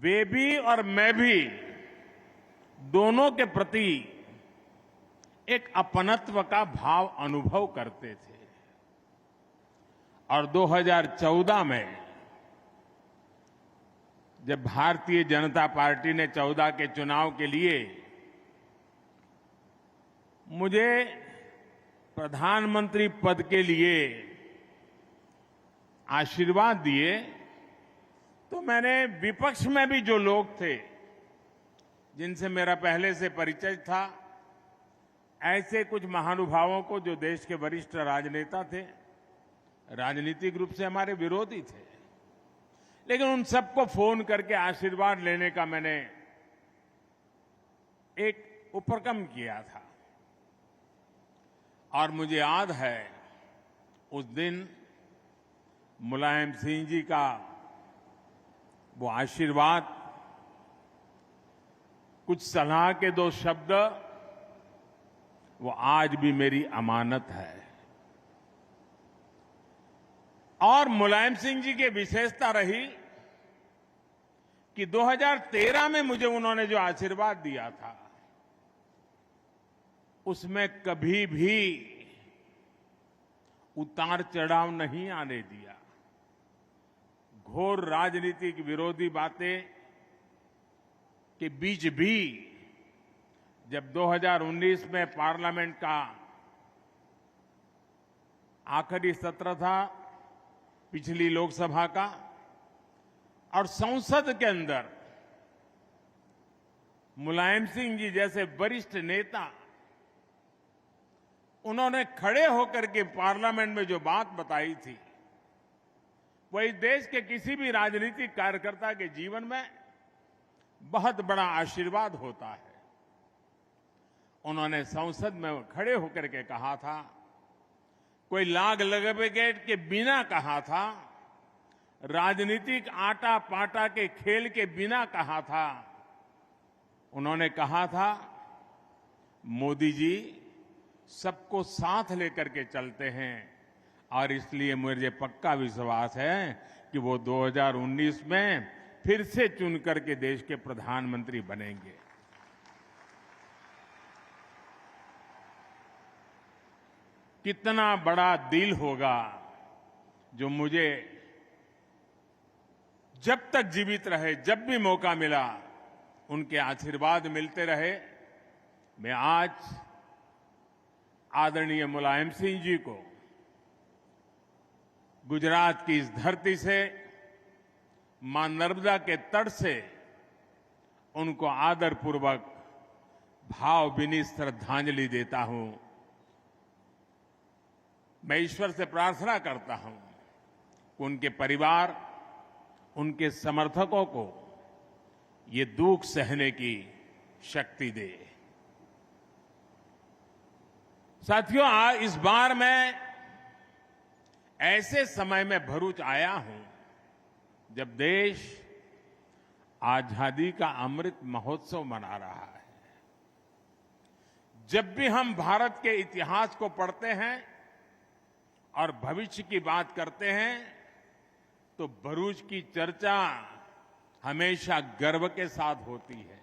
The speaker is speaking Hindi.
वे भी और मैं भी दोनों के प्रति एक अपनत्व का भाव अनुभव करते थे। और 2014 में जब भारतीय जनता पार्टी ने 14 के चुनाव के लिए मुझे प्रधानमंत्री पद के लिए आशीर्वाद दिए, तो मैंने विपक्ष में भी जो लोग थे जिनसे मेरा पहले से परिचय था, ऐसे कुछ महानुभावों को जो देश के वरिष्ठ राजनेता थे, राजनीतिक रूप से हमारे विरोधी थे, लेकिन उन सबको फोन करके आशीर्वाद लेने का मैंने एक उपक्रम किया था। और मुझे याद है उस दिन मुलायम सिंह जी का वो आशीर्वाद, कुछ सलाह के 2 शब्द, वो आज भी मेरी अमानत है। और मुलायम सिंह जी की विशेषता रही कि 2013 में मुझे उन्होंने जो आशीर्वाद दिया था, उसमें कभी भी उतार चढ़ाव नहीं आने दिया। घोर राजनीतिक विरोधी बातें के बीच भी जब 2019 में पार्लियामेंट का आखिरी सत्र था, पिछली लोकसभा का, और संसद के अंदर मुलायम सिंह जी जैसे वरिष्ठ नेता, उन्होंने खड़े होकर के पार्लियामेंट में जो बात बताई थी, वही देश के किसी भी राजनीतिक कार्यकर्ता के जीवन में बहुत बड़ा आशीर्वाद होता है। उन्होंने संसद में खड़े होकर के कहा था, कोई लाग लगेट के बिना कहा था, राजनीतिक आटा पाटा के खेल के बिना कहा था। उन्होंने कहा था, मोदी जी सबको साथ लेकर के चलते हैं, और इसलिए मुझे पक्का विश्वास है कि वो 2019 में फिर से चुन करके देश के प्रधानमंत्री बनेंगे। कितना बड़ा दिल होगा जो मुझे जब तक जीवित रहे, जब भी मौका मिला, उनके आशीर्वाद मिलते रहे। मैं आज आदरणीय मुलायम सिंह जी को गुजरात की इस धरती से, मां नर्मदा के तट से, उनको आदरपूर्वक भावभीनी श्रद्धांजलि देता हूं। मैं ईश्वर से प्रार्थना करता हूं कि उनके परिवार, उनके समर्थकों को ये दुख सहने की शक्ति दे। साथियों, इस बार मैं ऐसे समय में भरूच आया हूं जब देश आजादी का अमृत महोत्सव मना रहा है। जब भी हम भारत के इतिहास को पढ़ते हैं और भविष्य की बात करते हैं, तो भरूच की चर्चा हमेशा गर्व के साथ होती है।